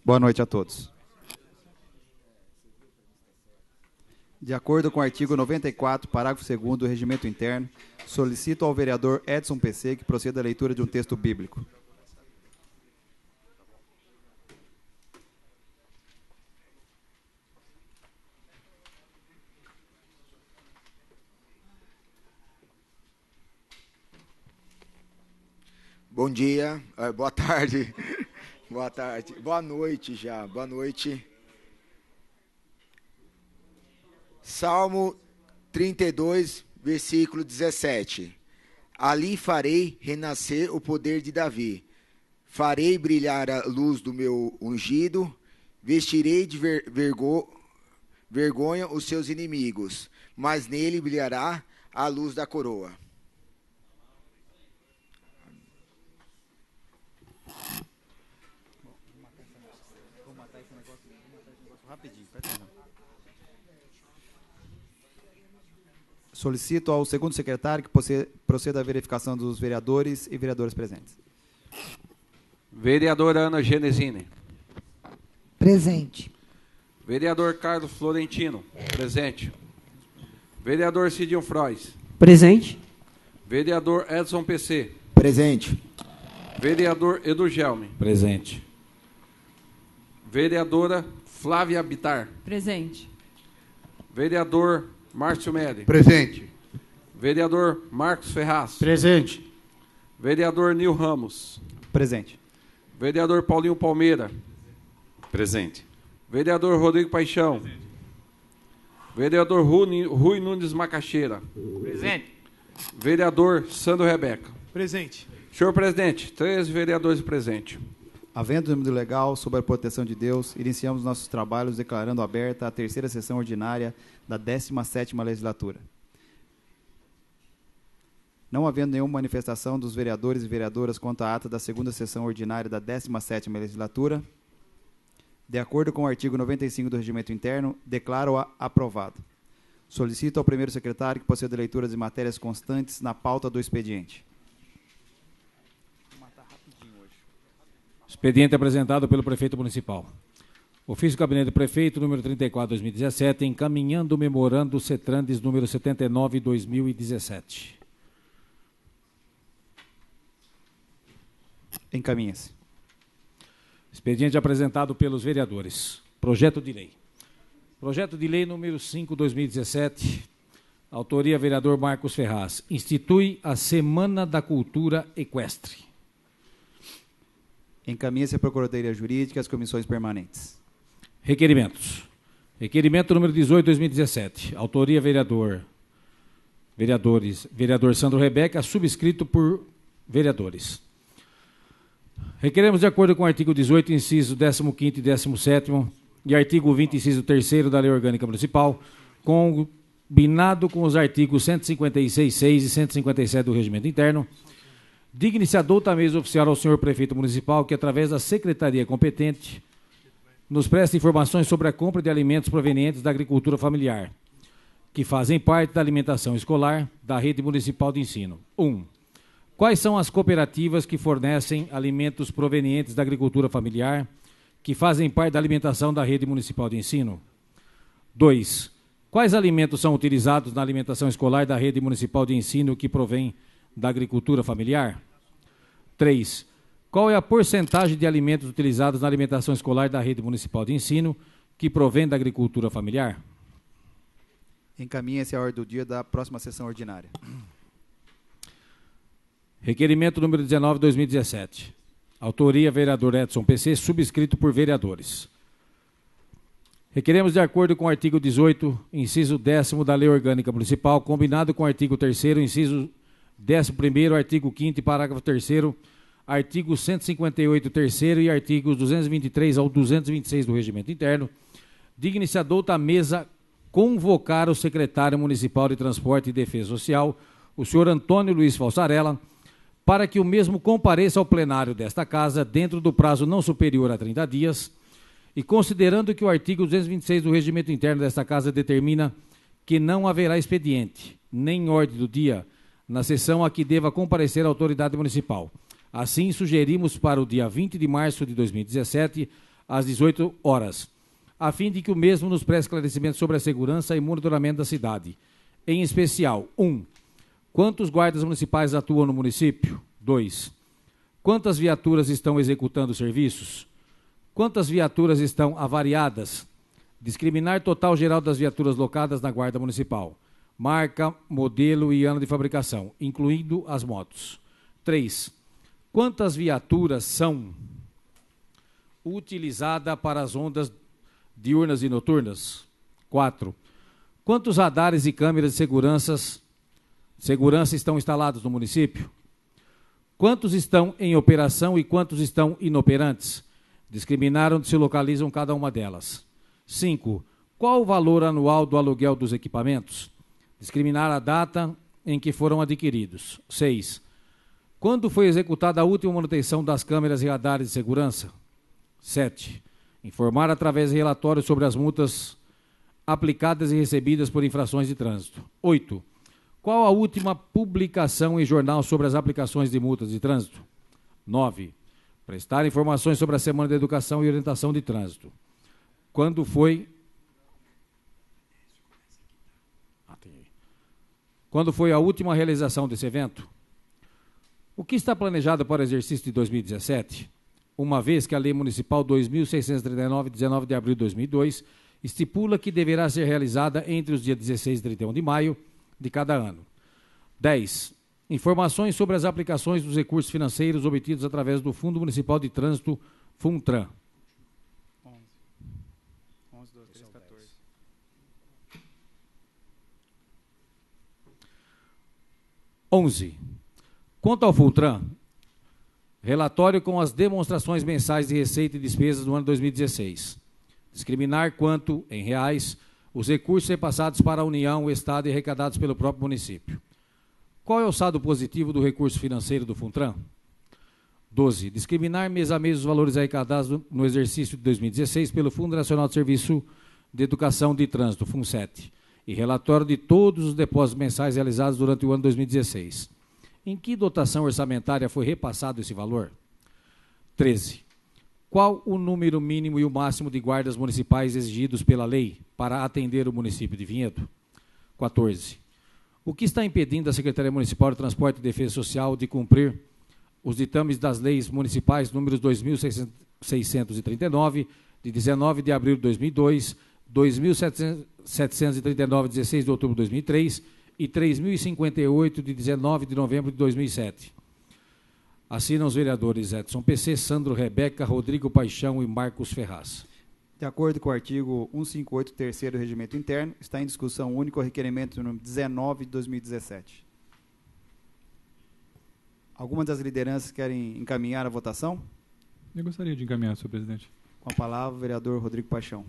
Boa noite a todos. De acordo com o artigo 94, parágrafo 2º do Regimento Interno, solicito ao vereador Edson PC que proceda à leitura de um texto bíblico. Bom dia, boa tarde, boa tarde, boa noite já, boa noite. Salmo 32, versículo 17. Ali farei renascer o poder de Davi, farei brilhar a luz do meu ungido, vestirei de vergonha os seus inimigos, mas nele brilhará a luz da coroa. Solicito ao segundo secretário que proceda à verificação dos vereadores e vereadoras presentes. Vereadora Ana Genesini. Presente. Vereador Carlos Florentino. Presente. Vereador Cidinho Frois. Presente. Vereador Edson PC. Presente. Vereador Edu Gelme. Presente. Vereadora Flávia Bittar. Presente. Vereador Márcio Mede. Presente. Vereador Marcos Ferraz. Presente. Vereador Nil Ramos. Presente. Vereador Paulinho Palmeira. Presente. Vereador Rodrigo Paixão. Vereador Rui Nunes Macaxeira. Presente. Vereador Sandro Rebeca. Presente. Senhor presidente, 13 vereadores presentes. Havendo número legal, sob a proteção de Deus, iniciamos nossos trabalhos declarando aberta a terceira sessão ordinária da 17ª legislatura. Não havendo nenhuma manifestação dos vereadores e vereadoras quanto à ata da segunda sessão ordinária da 17ª legislatura, de acordo com o artigo 95 do Regimento Interno, declaro-a aprovado. Solicito ao primeiro secretário que proceda a leitura de matérias constantes na pauta do expediente. Expediente apresentado pelo prefeito municipal. Ofício do Gabinete do Prefeito, número 34/2017, encaminhando o memorando CETRANDES número 79/2017. Encaminha-se. Expediente apresentado pelos vereadores. Projeto de lei. Projeto de lei número 5/2017, autoria vereador Marcos Ferraz. Institui a Semana da Cultura Equestre. Encaminha-se a Procuradoria Jurídica e as comissões permanentes. Requerimentos. Requerimento número 18/2017. Autoria vereador Sandro Rebeca, subscrito por vereadores. Requeremos, de acordo com o artigo 18, inciso 15º e 17º, e artigo 20, inciso 3º da Lei Orgânica Municipal, combinado com os artigos 156.6 e 157 do Regimento Interno, digne-se a douta mesa oficial ao senhor prefeito municipal que, através da secretaria competente, nos presta informações sobre a compra de alimentos provenientes da agricultura familiar, que fazem parte da alimentação escolar da rede municipal de ensino. 1. Quais são as cooperativas que fornecem alimentos provenientes da agricultura familiar, que fazem parte da alimentação da rede municipal de ensino? 2. Quais alimentos são utilizados na alimentação escolar da rede municipal de ensino que provém da agricultura familiar? 3. Qual é a porcentagem de alimentos utilizados na alimentação escolar da rede municipal de ensino que provém da agricultura familiar? Encaminha-se a ordem do dia da próxima sessão ordinária. Requerimento número 19/2017. Autoria vereador Edson PC, subscrito por vereadores. Requeremos, de acordo com o artigo 18, inciso 10º da Lei Orgânica Municipal, combinado com o artigo 3º, inciso 11º, artigo 5º, parágrafo 3º, artigo 158, 3º e artigos 223 ao 226 do Regimento Interno, digne-se a douta mesa convocar o secretário municipal de Transporte e Defesa Social, o senhor Antônio Luiz Falsarella, para que o mesmo compareça ao plenário desta Casa dentro do prazo não superior a 30 dias e considerando que o artigo 226 do Regimento Interno desta Casa determina que não haverá expediente, nem ordem do dia, na sessão a que deva comparecer a autoridade municipal. Assim, sugerimos para o dia 20 de março de 2017 às 18 horas, a fim de que o mesmo nos preste esclarecimento sobre a segurança e monitoramento da cidade. Em especial, 1. Quantos guardas municipais atuam no município? 2. Quantas viaturas estão executando serviços? Quantas viaturas estão avariadas? Discriminar total geral das viaturas locadas na Guarda Municipal. Marca, modelo e ano de fabricação, incluindo as motos. 3. Quantas viaturas são utilizadas para as rondas diurnas e noturnas? 4. Quantos radares e câmeras de segurança estão instalados no município? Quantos estão em operação e quantos estão inoperantes? Discriminar onde se localizam cada uma delas. 5. Qual o valor anual do aluguel dos equipamentos? Discriminar a data em que foram adquiridos. 6. Quando foi executada a última manutenção das câmeras e radares de segurança? 7. Informar através de relatórios sobre as multas aplicadas e recebidas por infrações de trânsito. 8. Qual a última publicação em jornal sobre as aplicações de multas de trânsito? 9. Prestar informações sobre a Semana de Educação e Orientação de Trânsito. Quando foi a última realização desse evento? O que está planejado para o exercício de 2017? Uma vez que a Lei Municipal 2.639, de 19 de abril de 2002, estipula que deverá ser realizada entre os dias 16 e 31 de maio de cada ano. 10. Informações sobre as aplicações dos recursos financeiros obtidos através do Fundo Municipal de Trânsito, FUNTRAN. 11, 12, 13, 14. 11. Quanto ao FUNTRAN, relatório com as demonstrações mensais de receita e despesas do ano 2016. Discriminar quanto, em reais, os recursos repassados para a União, o Estado e arrecadados pelo próprio município. Qual é o saldo positivo do recurso financeiro do FUNTRAN? 12. Discriminar mês a mês os valores arrecadados no exercício de 2016 pelo Fundo Nacional de Serviço de Educação de Trânsito, FUNSET, e relatório de todos os depósitos mensais realizados durante o ano 2016. Em que dotação orçamentária foi repassado esse valor? 13. Qual o número mínimo e o máximo de guardas municipais exigidos pela lei para atender o município de Vinhedo? 14. O que está impedindo a Secretaria Municipal de Transporte e Defesa Social de cumprir os ditames das leis municipais números 2.639, de 19 de abril de 2002, 2.739, de 16 de outubro de 2003 e 3.058, de 19 de novembro de 2007. Assinam os vereadores Edson PC, Sandro Rebeca, Rodrigo Paixão e Marcos Ferraz. De acordo com o artigo 158, terceiro do Regimento Interno, está em discussão único o requerimento número 19 de 2017. Algumas das lideranças querem encaminhar a votação? Eu gostaria de encaminhar, senhor presidente. Com a palavra, o vereador Rodrigo Paixão.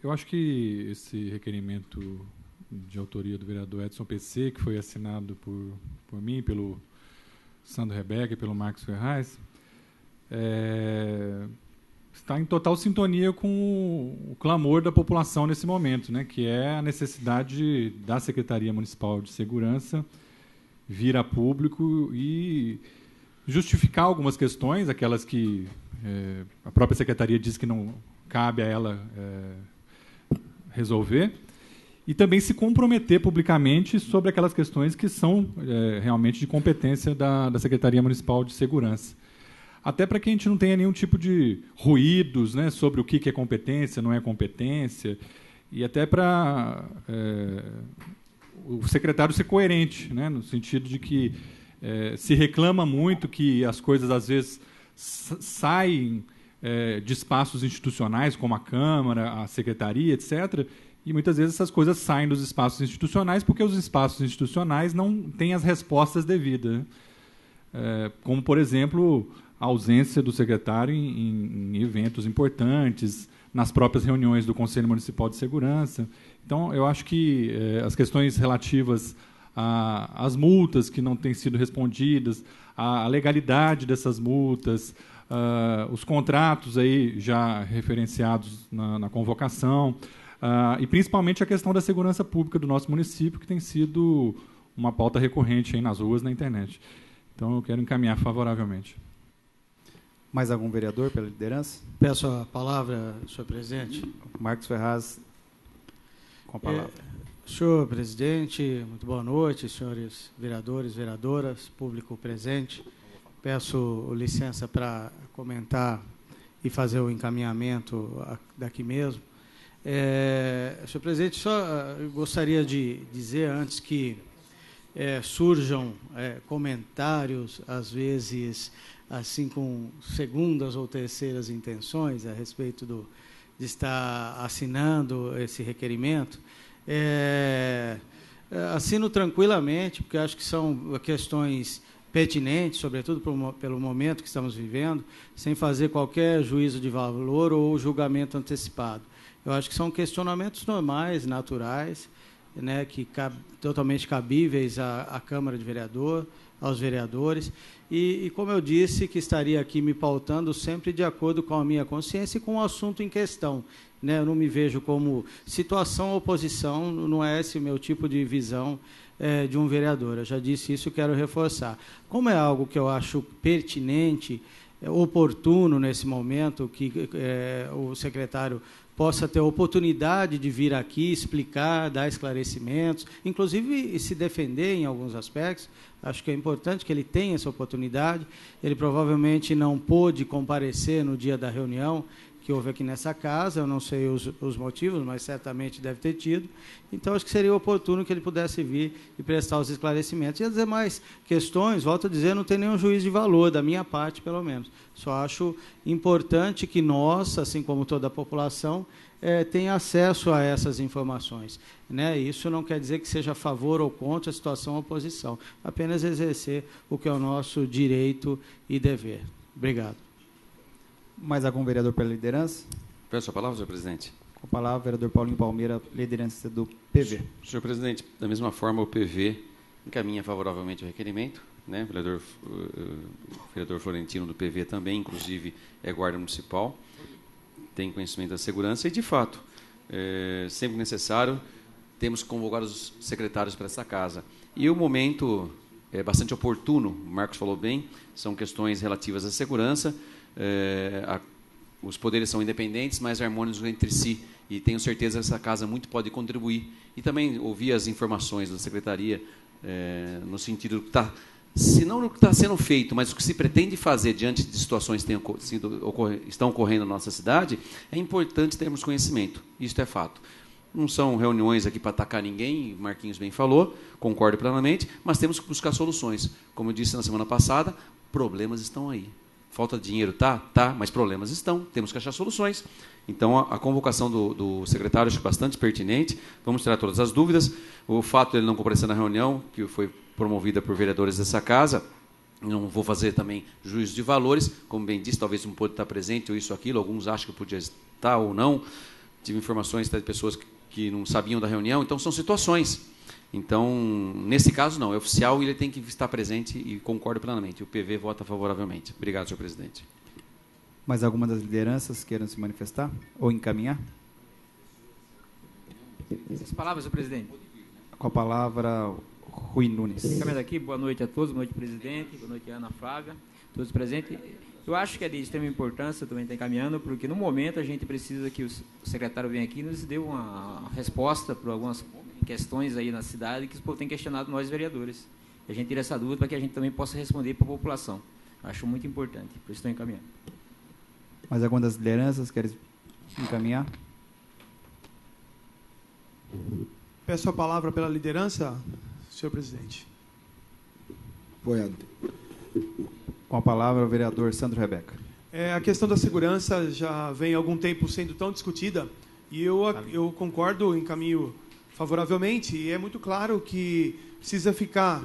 Eu acho que esse requerimento de autoria do vereador Edson PC, que foi assinado por mim, pelo Sandro Rebeca e pelo Marcos Ferraz, está em total sintonia com o clamor da população nesse momento, né, que é a necessidade da Secretaria Municipal de Segurança vir a público e justificar algumas questões, aquelas que a própria Secretaria diz que não cabe a ela resolver, e também se comprometer publicamente sobre aquelas questões que são realmente de competência da Secretaria Municipal de Segurança. Até para que a gente não tenha nenhum tipo de ruídos, né, sobre o que é competência, não é competência, e até para o secretário ser coerente, né, no sentido de que se reclama muito que as coisas, às vezes, saem de espaços institucionais, como a Câmara, a Secretaria, etc., e muitas vezes essas coisas saem dos espaços institucionais porque os espaços institucionais não têm as respostas devidas, né? Como, por exemplo, a ausência do secretário em eventos importantes, nas próprias reuniões do Conselho Municipal de Segurança. Então, eu acho que as questões relativas às multas que não têm sido respondidas, a legalidade dessas multas, os contratos aí já referenciados na convocação, e principalmente a questão da segurança pública do nosso município, que tem sido uma pauta recorrente aí nas ruas, na internet. Então, eu quero encaminhar favoravelmente. Mais algum vereador pela liderança? Peço a palavra, senhor presidente. Marcos Ferraz, com a palavra. Senhor presidente, muito boa noite, senhores vereadores, vereadoras, público presente. Peço licença para comentar e fazer o encaminhamento daqui mesmo. Senhor presidente, só gostaria de dizer antes que surjam comentários, às vezes, assim, com segundas ou terceiras intenções a respeito de estar assinando esse requerimento. Assino tranquilamente, porque acho que são questões pertinentes, sobretudo pelo momento que estamos vivendo, sem fazer qualquer juízo de valor ou julgamento antecipado. Eu acho que são questionamentos normais, naturais, né, totalmente cabíveis à Câmara de Vereador, aos vereadores, e como eu disse, que estaria aqui me pautando sempre de acordo com a minha consciência e com o assunto em questão. Né? Eu não me vejo como situação ou oposição, não é esse o meu tipo de visão de um vereador. Eu já disse isso e quero reforçar. Como é algo que eu acho pertinente, oportuno nesse momento, que o secretário possa ter a oportunidade de vir aqui, explicar, dar esclarecimentos, inclusive se defender em alguns aspectos. Acho que é importante que ele tenha essa oportunidade. Ele provavelmente não pôde comparecer no dia da reunião que houve aqui nessa casa, eu não sei os motivos, mas certamente deve ter tido. Então, acho que seria oportuno que ele pudesse vir e prestar os esclarecimentos. E as demais questões, volto a dizer, não tem nenhum juízo de valor, da minha parte, pelo menos. Só acho importante que nós, assim como toda a população, tenha acesso a essas informações. Né? Isso não quer dizer que seja a favor ou contra a situação ou oposição, apenas exercer o que é o nosso direito e dever. Obrigado. Mais algum vereador pela liderança? Peço a palavra, senhor presidente. Com a palavra, vereador Paulinho Palmeira, liderança do PV. Senhor presidente, da mesma forma, o PV encaminha favoravelmente o requerimento, né? O vereador Florentino do PV também, inclusive, é guarda municipal, tem conhecimento da segurança e, de fato, sempre necessário, temos que convocar os secretários para essa casa. E o momento é bastante oportuno, o Marcos falou bem, são questões relativas à segurança. Os poderes são independentes, mas harmônicos entre si, e tenho certeza que essa casa muito pode contribuir. E também ouvi as informações da secretaria no sentido que se não o que está sendo feito, mas o que se pretende fazer diante de situações que estão ocorrendo na nossa cidade, é importante termos conhecimento. Isso é fato. Não são reuniões aqui para atacar ninguém, Marquinhos bem falou, concordo plenamente, mas temos que buscar soluções. Como eu disse na semana passada, problemas estão aí. Falta de dinheiro, tá, mas problemas estão, temos que achar soluções. Então, a convocação do secretário acho bastante pertinente, vamos tirar todas as dúvidas. O fato de ele não comparecer na reunião, que foi promovida por vereadores dessa casa, não vou fazer também juízo de valores, como bem disse, talvez não pôde estar presente ou isso ou aquilo, alguns acham que podia estar ou não. Tive informações de pessoas que não sabiam da reunião, então são situações. Então, nesse caso, não, é oficial e ele tem que estar presente e concordo plenamente. O PV vota favoravelmente. Obrigado, senhor presidente. Mais alguma das lideranças queiram se manifestar ou encaminhar? As palavras, senhor presidente. Com a palavra, Rui Nunes. Encaminhando aqui, boa noite a todos, boa noite, presidente, boa noite, Ana Flávia, todos presentes. Eu acho que é de extrema importância também estar encaminhando, porque no momento a gente precisa que o secretário venha aqui e nos dê uma resposta para algumas questões aí na cidade que o povo tem questionado nós, vereadores. E a gente tira essa dúvida para que a gente também possa responder para a população. Acho muito importante, por isso estou encaminhando. Mais alguma das lideranças quer encaminhar? Peço a palavra pela liderança, senhor presidente. Apoiado. Com a palavra, o vereador Sandro Rebeca. A questão da segurança já vem há algum tempo sendo tão discutida e eu concordo, encaminho favoravelmente, e é muito claro que precisa ficar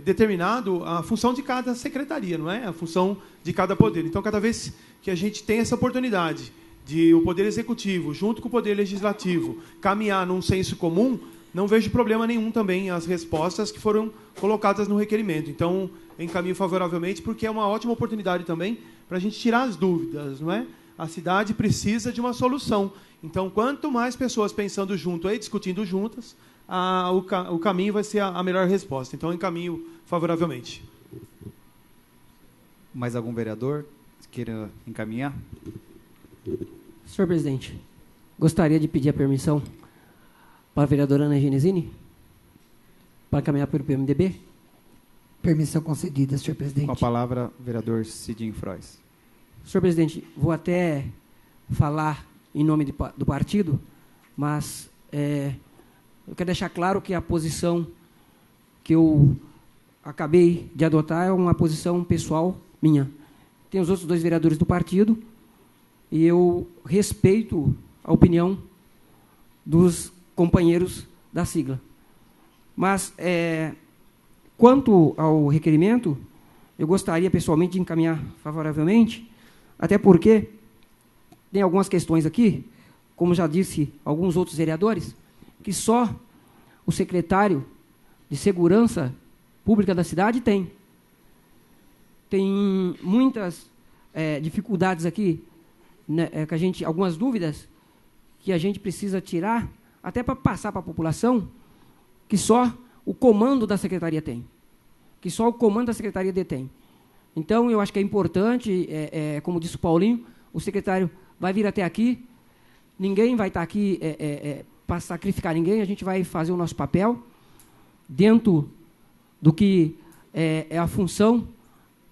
determinado a função de cada secretaria, não é? A função de cada poder. Então, cada vez que a gente tem essa oportunidade de o Poder Executivo, junto com o Poder Legislativo, caminhar num senso comum, não vejo problema nenhum também as respostas que foram colocadas no requerimento. Então, encaminho favoravelmente, porque é uma ótima oportunidade também para a gente tirar as dúvidas, não é? A cidade precisa de uma solução. Então, quanto mais pessoas pensando junto e discutindo juntas, o caminho vai ser a melhor resposta. Então, encaminho favoravelmente. Mais algum vereador queira encaminhar. Senhor presidente, gostaria de pedir a permissão para a vereadora Ana Genesini para caminhar pelo PMDB. Permissão concedida, senhor presidente. Com a palavra, vereador Cidinho Frois. Senhor presidente, vou até falar em nome do partido, mas eu quero deixar claro que a posição que eu acabei de adotar é uma posição pessoal minha. Tem os outros 2 vereadores do partido e eu respeito a opinião dos companheiros da sigla. Mas, quanto ao requerimento, eu gostaria pessoalmente de encaminhar favoravelmente, até porque tem algumas questões aqui, como já disse alguns outros vereadores, que só o secretário de Segurança Pública da cidade tem. Tem muitas dificuldades aqui, né, que algumas dúvidas que a gente precisa tirar, até para passar para a população, que só o comando da secretaria tem. Que só o comando da secretaria detém. Então, eu acho que é importante, como disse o Paulinho, o secretário vai vir até aqui, ninguém vai estar aqui para sacrificar ninguém, a gente vai fazer o nosso papel dentro do que é a função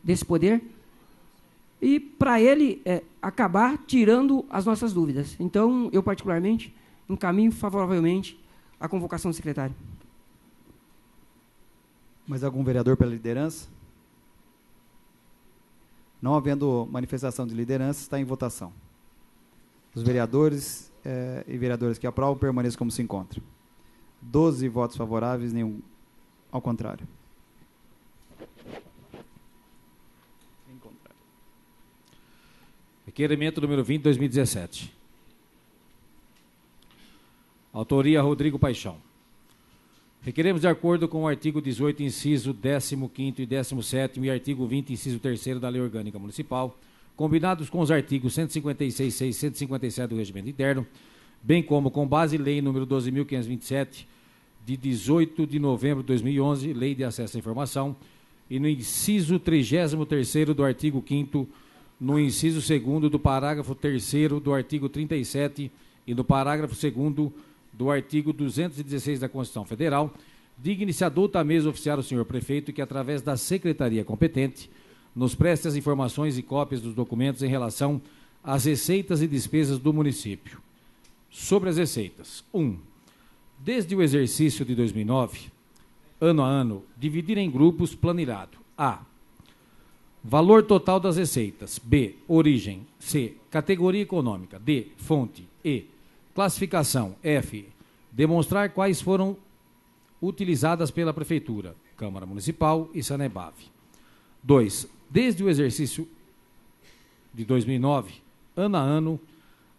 desse poder e, para ele, acabar tirando as nossas dúvidas. Então, eu, particularmente, encaminho favoravelmente a convocação do secretário. Mais algum vereador pela liderança? Não havendo manifestação de liderança, está em votação. Os vereadores e vereadoras que aprovam permaneçam como se encontram. 12 votos favoráveis, nenhum ao contrário. Requerimento número 20, 2017. Autoria Rodrigo Paixão. Requeremos, de acordo com o artigo 18, inciso 15º e 17º e artigo 20, inciso 3º da Lei Orgânica Municipal, combinados com os artigos 156.6 e 157 do Regimento Interno, bem como com base em Lei número 12.527, de 18 de novembro de 2011, Lei de Acesso à Informação, e no inciso 33º do artigo 5º, no inciso 2º do parágrafo 3º do artigo 37 e no parágrafo 2º do artigo 216 da Constituição Federal, digne-se adulta a mesa oficiar o senhor prefeito que, através da secretaria competente, nos preste as informações e cópias dos documentos em relação às receitas e despesas do município. Sobre as receitas. 1. Desde o exercício de 2009, ano a ano, dividir em grupos planilhado. A. Valor total das receitas. B. Origem. C. Categoria econômica. D. Fonte. E. Classificação. F. Demonstrar quais foram utilizadas pela Prefeitura, Câmara Municipal e Sanebave. 2. Desde o exercício de 2009, ano a ano,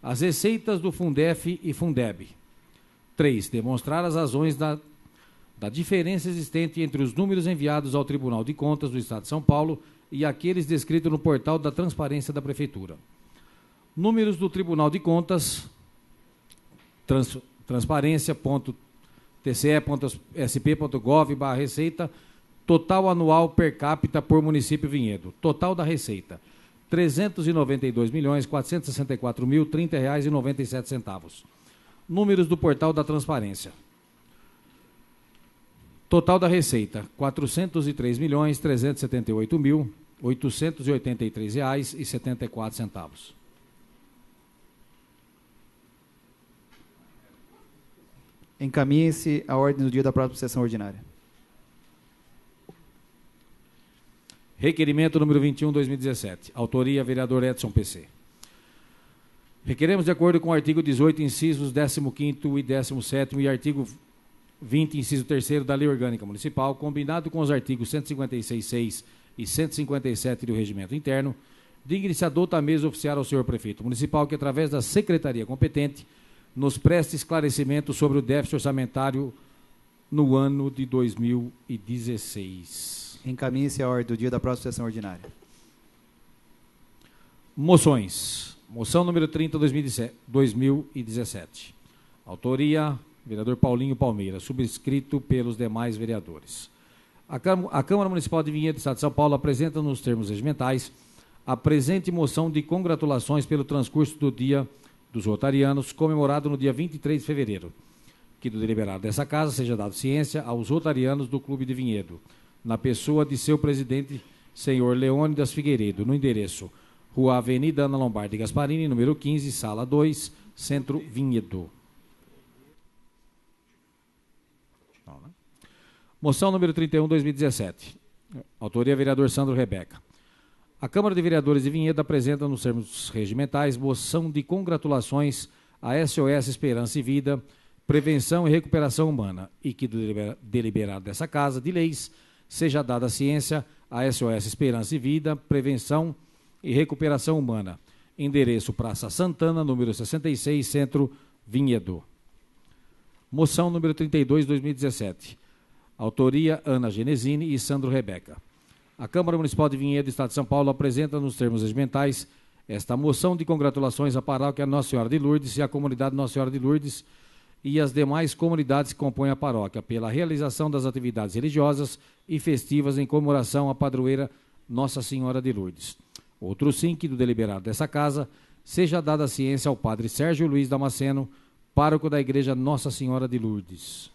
as receitas do Fundef e Fundeb. 3. Demonstrar as razões da diferença existente entre os números enviados ao Tribunal de Contas do Estado de São Paulo e aqueles descritos no portal da Transparência da Prefeitura. Números do Tribunal de Contas, transparencia.tce.sp.gov/receita, total anual per capita por município Vinhedo. Total da receita, R$ 392.464.030,97. Números do portal da Transparência. Total da receita, R$ 403.378.883,74. Encaminhe-se a ordem do dia da próxima sessão ordinária. Requerimento número 21, 2017. Autoria, vereador Edson PC. Requeremos, de acordo com o artigo 18, incisos 15º e 17º e artigo 20, inciso 3º da Lei Orgânica Municipal, combinado com os artigos 156.6 e 157 do Regimento Interno, digne-se adulta a mesa oficiar ao senhor prefeito municipal que, através da secretaria competente, nos preste esclarecimento sobre o déficit orçamentário no ano de 2016. Encaminhe-se a ordem do dia da próxima sessão ordinária. Moções. Moção número 30, 2017. Autoria, vereador Paulinho Palmeira, subscrito pelos demais vereadores. A Câmara Municipal de Vinhedo do Estado de São Paulo apresenta nos termos regimentais a presente moção de congratulações pelo transcurso do Dia dos Rotarianos, comemorado no dia 23 de fevereiro. Que do deliberado dessa casa seja dado ciência aos rotarianos do Clube de Vinhedo, na pessoa de seu presidente, senhor Leônidas Figueiredo, no endereço Rua Avenida Ana Lombardi Gasparini, número 15, Sala 2, Centro Vinhedo. Moção número 31, 2017. Autoria, vereador Sandro Rebeca. A Câmara de Vereadores de Vinhedo apresenta, nos termos regimentais, moção de congratulações à SOS Esperança e Vida, Prevenção e Recuperação Humana, e que do deliberado dessa Casa de Leis seja dada ciência à SOS Esperança e Vida, Prevenção e Recuperação Humana. Endereço Praça Santana, número 66, Centro Vinhedo. Moção número 32, 2017. Autoria, Ana Genesini e Sandro Rebeca. A Câmara Municipal de Vinhedo, Estado de São Paulo, apresenta nos termos regimentais esta moção de congratulações à paróquia Nossa Senhora de Lourdes e à comunidade Nossa Senhora de Lourdes e às demais comunidades que compõem a paróquia pela realização das atividades religiosas e festivas em comemoração à padroeira Nossa Senhora de Lourdes. Outro sim, que do deliberado dessa casa seja dada ciência ao padre Sérgio Luiz Damasceno, pároco da Igreja Nossa Senhora de Lourdes.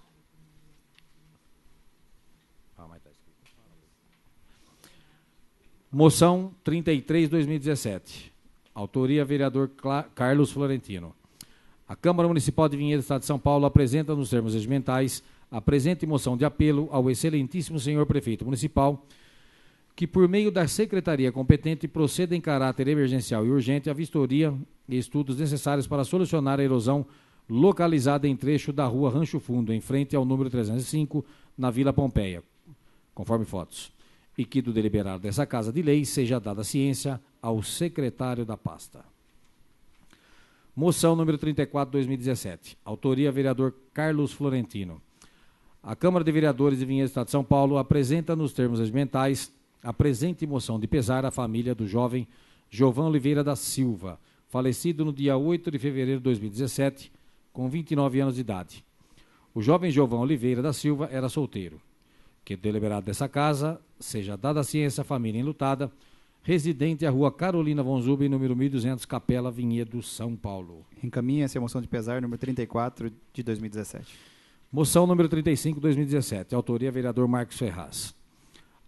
Moção 33, 2017. Autoria, vereador Carlos Florentino. A Câmara Municipal de Vinhedo, Estado de São Paulo, apresenta, nos termos regimentais, a presente moção de apelo ao excelentíssimo senhor prefeito municipal, que, por meio da secretaria competente, proceda em caráter emergencial e urgente a vistoria e estudos necessários para solucionar a erosão localizada em trecho da rua Rancho Fundo, em frente ao número 305, na Vila Pompeia, conforme fotos. E que do deliberado dessa Casa de Leis seja dada ciência ao secretário da pasta. Moção número 34, 2017. Autoria, vereador Carlos Florentino. A Câmara de Vereadores de Vinhedo, Estado de São Paulo, apresenta, nos termos regimentais, a presente moção de pesar à família do jovem Jovan Oliveira da Silva, falecido no dia 8 de fevereiro de 2017, com 29 anos de idade. O jovem Jovan Oliveira da Silva era solteiro. Que deliberado dessa casa seja dada a ciência à família enlutada, residente à rua Carolina von Zuben, número 1200, Capela, Vinhedo, São Paulo. Encaminha-se a moção de pesar número 34 de 2017. Moção número 35, 2017. Autoria, vereador Marcos Ferraz.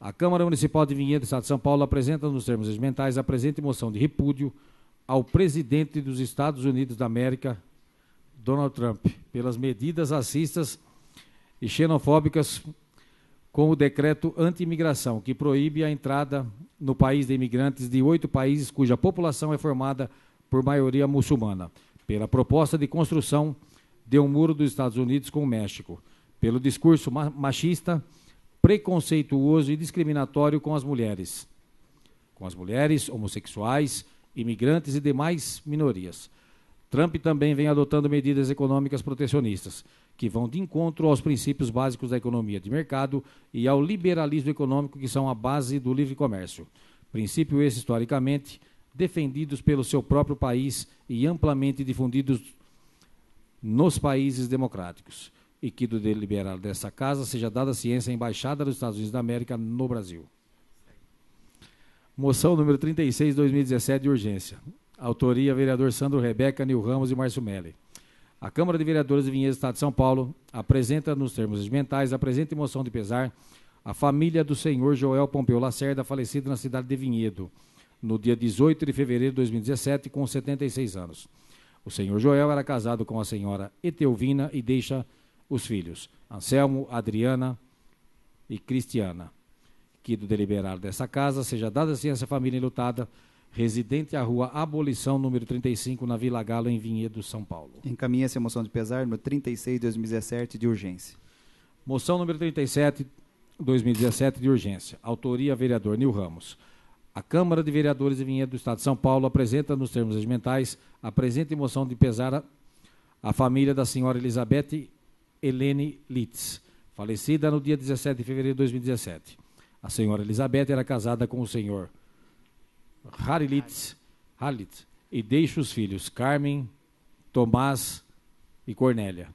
A Câmara Municipal de Vinhedo, Estado de São Paulo, apresenta, nos termos regimentais, a presente moção de repúdio ao presidente dos Estados Unidos da América, Donald Trump, pelas medidas racistas e xenofóbicas com o decreto anti-imigração, que proíbe a entrada no país de imigrantes de 8 países cuja população é formada por maioria muçulmana, pela proposta de construção de um muro dos Estados Unidos com o México, pelo discurso machista, preconceituoso e discriminatório com as mulheres, homossexuais, imigrantes e demais minorias. Trump também vem adotando medidas econômicas protecionistas, que vão de encontro aos princípios básicos da economia de mercado e ao liberalismo econômico, que são a base do livre comércio. Princípio esse, historicamente, defendidos pelo seu próprio país e amplamente difundidos nos países democráticos. E que do deliberado dessa casa seja dada ciência à Embaixada dos Estados Unidos da América no Brasil. Moção número 36, 2017, de urgência. Autoria, vereador Sandro Rebeca, Nil Ramos e Márcio Melli. A Câmara de Vereadores de Vinhedo, Estado de São Paulo, apresenta, nos termos regimentais, a presente moção de pesar à família do senhor Joel Pompeu Lacerda, falecido na cidade de Vinhedo, no dia 18 de fevereiro de 2017, com 76 anos. O senhor Joel era casado com a senhora Etelvina e deixa os filhos Anselmo, Adriana e Cristiana. Que do deliberado dessa casa seja dada ciência à família enlutada, residente à rua Abolição, número 35, na Vila Galo, em Vinhedo, São Paulo. Encaminha-se a moção de pesar número 36, 2017, de urgência. Moção número 37, 2017, de urgência. Autoria, vereador Nil Ramos. A Câmara de Vereadores de Vinhedo do Estado de São Paulo apresenta, nos termos regimentais, a presente moção de pesar à família da senhora Elizabeth Helene Litz, falecida no dia 17 de fevereiro de 2017. A senhora Elizabeth era casada com o senhor Harilitz e deixa os filhos Carmen, Tomás e Cornélia.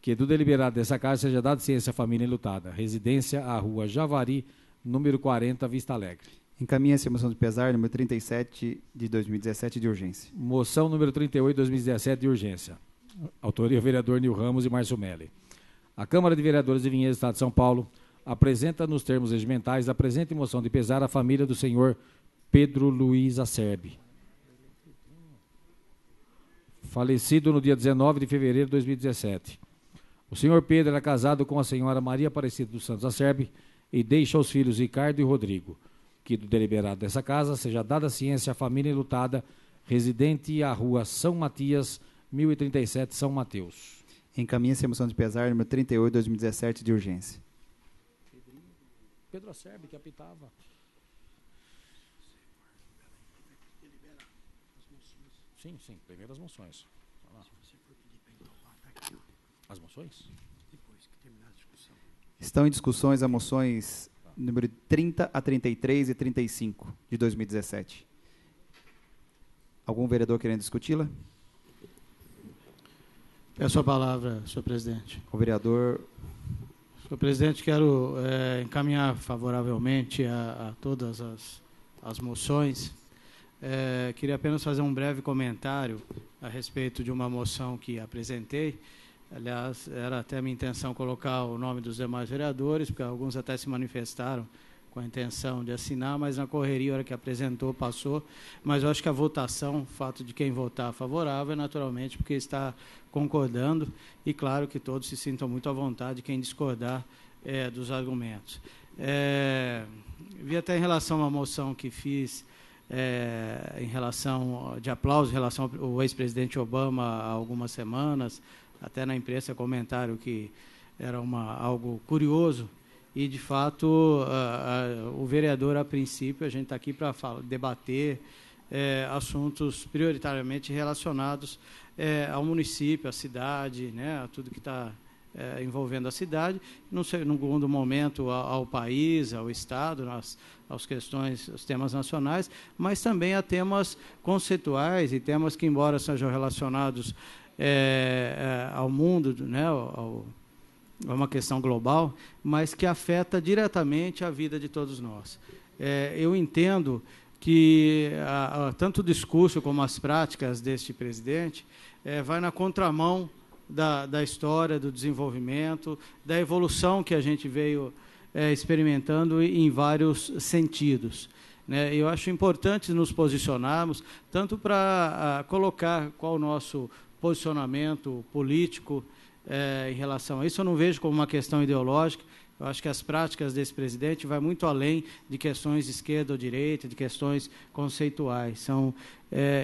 Que do deliberado dessa casa seja dado ciência à família enlutada. Residência à rua Javari, número 40, Vista Alegre. Encaminha-se a moção de pesar número 37 de 2017 de urgência. Moção número 38 de 2017 de urgência. Autoria vereador Nil Ramos e Márcio Melli. A Câmara de Vereadores de Vinhedo, Estado de São Paulo, apresenta nos termos regimentais a presente moção de pesar à família do senhor Pedro Luiz Acerbi, falecido no dia 19 de fevereiro de 2017. O senhor Pedro era casado com a senhora Maria Aparecida dos Santos Acerbi e deixa os filhos Ricardo e Rodrigo. Que do deliberado dessa casa seja dada ciência à família enlutada, residente à rua São Matias, 1037, São Mateus. Encaminha-se a moção de pesar número 38 de 2017 de urgência. Pedro Acerbi, que apitava. Sim, primeiro as moções. As moções? Estão em discussões as moções número 30 a 33 e 35 de 2017. Algum vereador querendo discuti-la? Peço a palavra, senhor presidente. O vereador... Senhor presidente, quero encaminhar favoravelmente a todas as moções. Queria apenas fazer um breve comentário a respeito de uma moção que apresentei. Aliás, era até a minha intenção colocar o nome dos demais vereadores, porque alguns até se manifestaram com a intenção de assinar, mas na correria, a hora que apresentou, passou. Mas eu acho que a votação, o fato de quem votar favorável, é naturalmente porque está concordando, e claro que todos se sintam muito à vontade, quem discordar dos argumentos. Vi até em relação a uma moção que fiz, em relação de aplauso em relação ao ex-presidente Obama há algumas semanas, até na imprensa comentaram que era algo curioso, e de fato o vereador, a princípio, a gente está aqui para debater assuntos prioritariamente relacionados ao município, à cidade, né, a tudo que está envolvendo a cidade, no segundo momento ao país, ao Estado, aos temas nacionais, mas também a temas conceituais e temas que, embora sejam relacionados ao mundo, né, é uma questão global, mas que afeta diretamente a vida de todos nós. Eu entendo que tanto o discurso como as práticas deste presidente vai na contramão da história, do desenvolvimento, da evolução que a gente veio experimentando em vários sentidos. Né? Eu acho importante nos posicionarmos, tanto para colocar qual o nosso posicionamento político em relação a isso. Eu não vejo como uma questão ideológica. Eu acho que as práticas desse presidente vão muito além de questões de esquerda ou direita, de questões conceituais.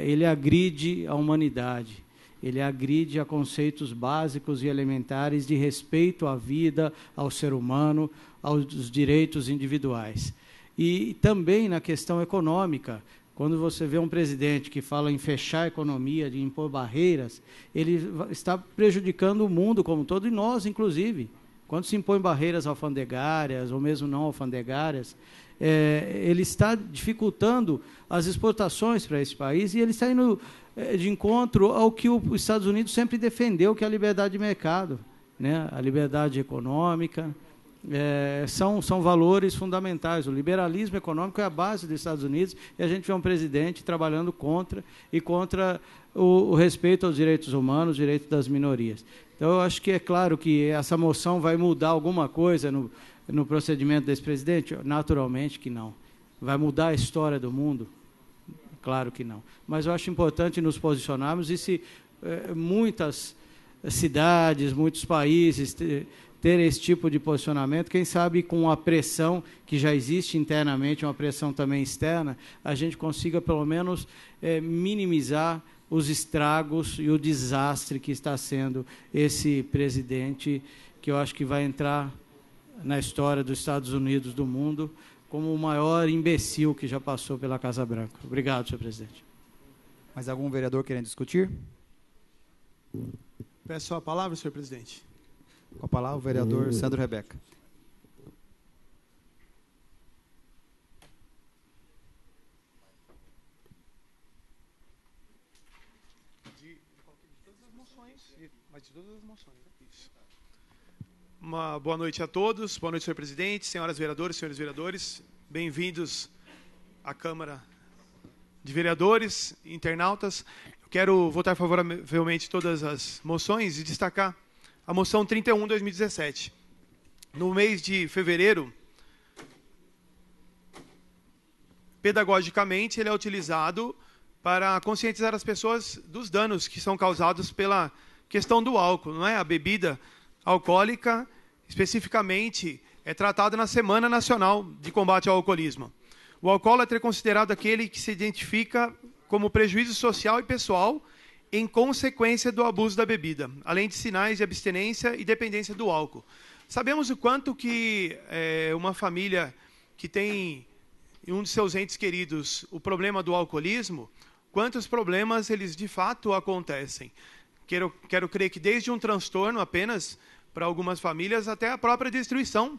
Ele agride a humanidade, ele agride a conceitos básicos e elementares de respeito à vida, ao ser humano, aos direitos individuais. E também na questão econômica. Quando você vê um presidente que fala em fechar a economia, de impor barreiras, ele está prejudicando o mundo como um todo, e nós, inclusive. Quando se impõem barreiras alfandegárias, ou mesmo não alfandegárias, ele está dificultando as exportações para esse país, e ele está indo de encontro ao que os Estados Unidos sempre defendeu, que é a liberdade de mercado, né? A liberdade econômica. São valores fundamentais. O liberalismo econômico é a base dos Estados Unidos, e a gente vê um presidente trabalhando contra o respeito aos direitos humanos, direitos das minorias. Então, eu acho que é claro que essa moção vai mudar alguma coisa no procedimento desse presidente? Naturalmente que não. Vai mudar a história do mundo? Claro que não. Mas eu acho importante nos posicionarmos, e se muitas cidades, muitos países ter esse tipo de posicionamento, quem sabe com a pressão que já existe internamente, uma pressão também externa, a gente consiga pelo menos minimizar os estragos e o desastre que está sendo esse presidente, que eu acho que vai entrar na história dos Estados Unidos, do mundo, como o maior imbecil que já passou pela Casa Branca. Obrigado, senhor presidente. Mais algum vereador querendo discutir? Peço a palavra, senhor presidente. Com a palavra, o vereador Sandro Rebeca. De todas as moções. Isso. Uma boa noite a todos. Boa noite, senhor presidente, senhoras vereadoras, senhores vereadores. Bem-vindos à Câmara de Vereadores, internautas. Eu quero votar favoravelmente todas as moções e destacar a moção 31/2017. No mês de fevereiro, pedagogicamente, ele é utilizado para conscientizar as pessoas dos danos que são causados pela questão do álcool, não é? A bebida alcoólica, especificamente, é tratada na Semana Nacional de Combate ao Alcoolismo. O alcoólatra é considerado aquele que se identifica como prejuízo social e pessoal em consequência do abuso da bebida, além de sinais de abstinência e dependência do álcool. Sabemos o quanto que uma família que tem em um de seus entes queridos o problema do alcoolismo, quantos problemas eles de fato acontecem. Quero crer que desde um transtorno apenas para algumas famílias até a própria destruição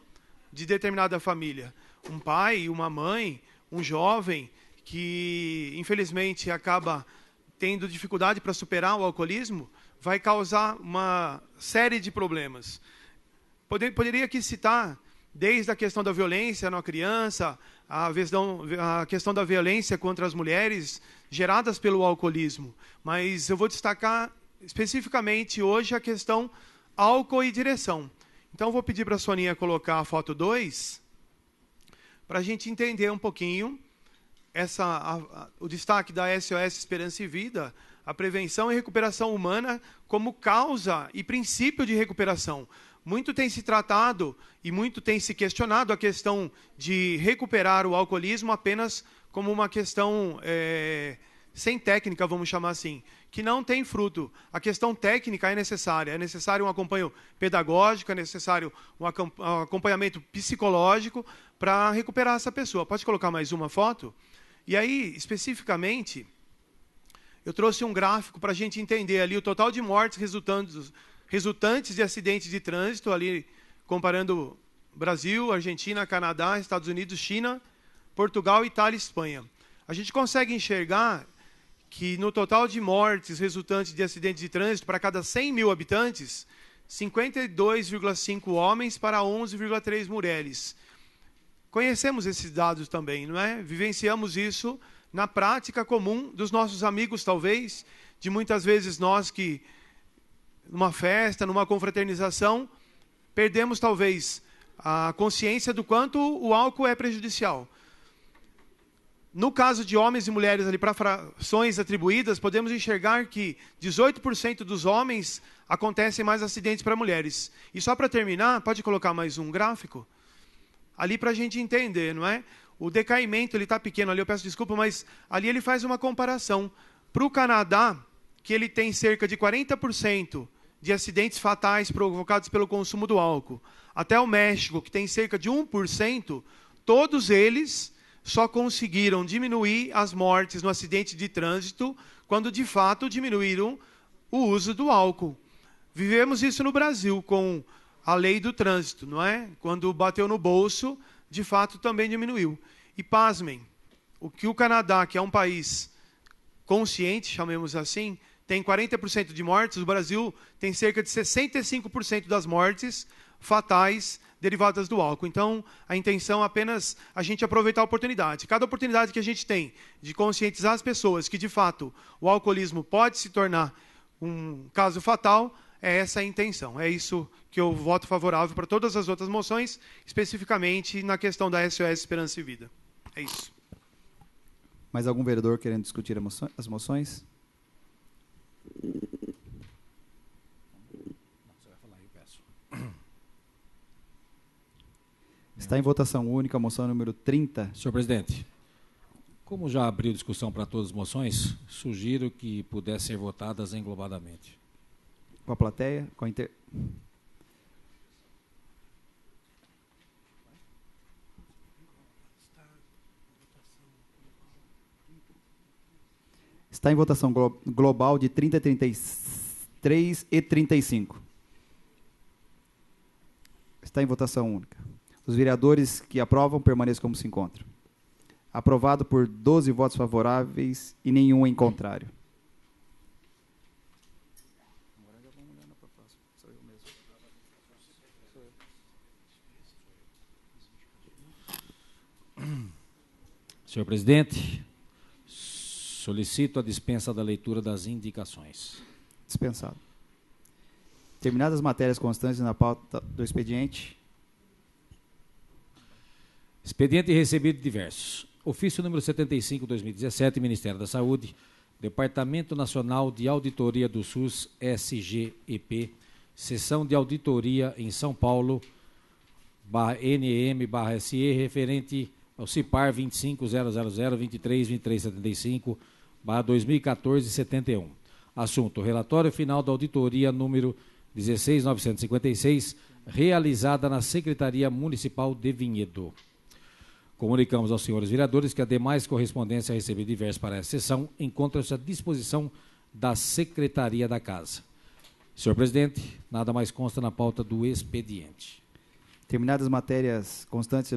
de determinada família. Um pai, uma mãe, um jovem que infelizmente acaba tendo dificuldade para superar o alcoolismo, vai causar uma série de problemas. Poderia aqui citar desde a questão da violência na criança, a questão da violência contra as mulheres geradas pelo alcoolismo, mas eu vou destacar especificamente hoje a questão álcool e direção. Então, vou pedir para a Soninha colocar a foto 2, para a gente entender um pouquinho o destaque da SOS Esperança e Vida, a prevenção e recuperação humana como causa e princípio de recuperação. Muito tem se tratado e muito tem se questionado a questão de recuperar o alcoolismo apenas como uma questão sem técnica, vamos chamar assim, que não tem fruto. A questão técnica é necessário um acompanhamento pedagógico, é necessário um acompanhamento psicológico para recuperar essa pessoa. Pode colocar mais uma foto? E aí, especificamente, eu trouxe um gráfico para a gente entender ali o total de mortes resultantes de acidentes de trânsito, ali comparando Brasil, Argentina, Canadá, Estados Unidos, China, Portugal, Itália e Espanha. A gente consegue enxergar que no total de mortes resultantes de acidentes de trânsito, para cada 100 mil habitantes, 52,5 homens para 11,3 mulheres. Conhecemos esses dados também, não é? Vivenciamos isso na prática comum dos nossos amigos, talvez, de muitas vezes nós que, numa festa, numa confraternização, perdemos talvez a consciência do quanto o álcool é prejudicial. No caso de homens e mulheres, ali para frações atribuídas, podemos enxergar que 18% dos homens acontecem mais acidentes para mulheres. E só para terminar, pode colocar mais um gráfico? Ali para a gente entender, não é? O decaimento, ele está pequeno ali, eu peço desculpa, mas ali ele faz uma comparação. Para o Canadá, que ele tem cerca de 40% de acidentes fatais provocados pelo consumo do álcool, até o México, que tem cerca de 1%, todos eles só conseguiram diminuir as mortes no acidente de trânsito quando, de fato, diminuíram o uso do álcool. Vivemos isso no Brasil com a lei do trânsito, não é? Quando bateu no bolso, de fato, também diminuiu. E, pasmem, o que o Canadá, que é um país consciente, chamemos assim, tem 40% de mortes, o Brasil tem cerca de 65% das mortes fatais derivadas do álcool. Então, a intenção é apenas a gente aproveitar a oportunidade. Cada oportunidade que a gente tem de conscientizar as pessoas que, de fato, o alcoolismo pode se tornar um caso fatal, é essa a intenção. É isso que eu voto favorável para todas as outras moções, especificamente na questão da SOS Esperança e Vida. É isso. Mais algum vereador querendo discutir as moções? Está em votação única a moção número 30. Senhor presidente, como já abriu discussão para todas as moções, sugiro que pudessem ser votadas englobadamente. Com a plateia? Está em votação global de 30, 33 e 35. Está em votação única. Os vereadores que aprovam permaneçam como se encontram. Aprovado por 12 votos favoráveis e nenhum em contrário. Senhor presidente, solicito a dispensa da leitura das indicações. Dispensado. Terminadas as matérias constantes na pauta do expediente. Expediente recebido diversos. Ofício número 75/2017, Ministério da Saúde, Departamento Nacional de Auditoria do SUS, SGEP, Seção de Auditoria em São Paulo, NEM/SE, referente ao CIPAR 25.00.23.2375/2014-71. Assunto: relatório final da auditoria número 16.956, realizada na Secretaria Municipal de Vinhedo. Comunicamos aos senhores vereadores que a demais correspondência recebida diversos para essa sessão encontra-se à disposição da Secretaria da Casa. Senhor presidente, nada mais consta na pauta do expediente. Terminadas as matérias constantes